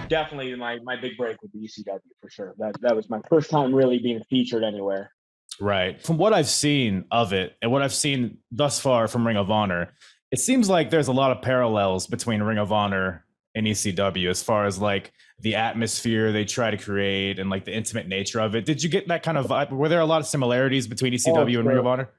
definitely my big break with the ECW for sure. That was my first time really being featured anywhere. Right. From what I've seen of it and what I've seen thus far from Ring of Honor, it seems like there's a lot of parallels between Ring of Honor and ECW as far as like the atmosphere they try to create and like the intimate nature of it. Did you get that kind of vibe? Were there a lot of similarities between Oh, ECW and Ring of sure. Honor?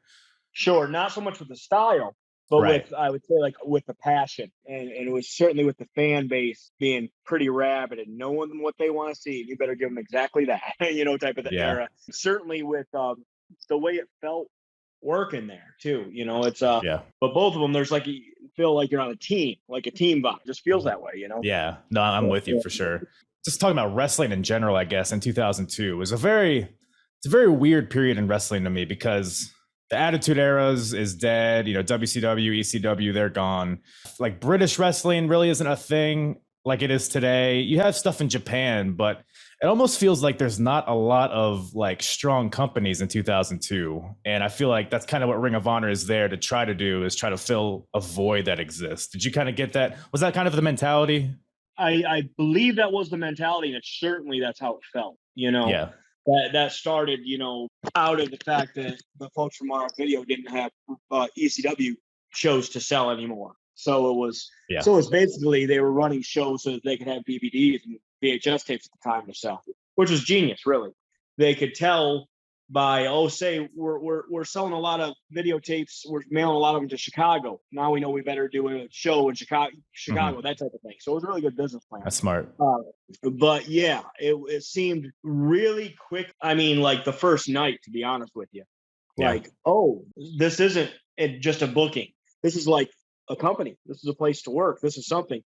Sure, not so much with the style, but Right. with I would say like with the passion, and it was certainly with the fan base being pretty rabid and knowing what they want to see. You better give them exactly that, type of the Yeah. era. Certainly with the way it felt working there too. It's Yeah. but both of them, there's like you feel like you're on a team, like a team vibe. Just feels that way. Yeah. No, I'm Yeah, with you yeah, for yeah. sure. Just talking about wrestling in general, I guess in 2002 was it's a very weird period in wrestling to me because the Attitude Eras is dead. WCW, ECW, they're gone. Like British wrestling really isn't a thing like it is today. You have stuff in Japan, but it almost feels like there's not a lot of like strong companies in 2002. And I feel like that's kind of what Ring of Honor is there to try to do, is try to fill a void that exists. Did you kind of get that? Was that kind of the mentality? I believe that was the mentality, and certainly that's how it felt. Yeah. That started, out of the fact that the folks from our video didn't have ECW shows to sell anymore. So it was Yeah. so it was basically they were running shows so that they could have DVDs and VHS tapes at the time to sell, which was genius, really. They could tell by say we're selling a lot of videotapes, we're mailing a lot of them to Chicago. Now we know we better do a show in Chicago, Mhm. that type of thing. So it was a really good business plan. That's smart. But yeah, it seemed really quick. I mean, like the first night, to be honest with you, Yeah. like, oh, this isn't just a booking. This is like a company. This is a place to work. This is something.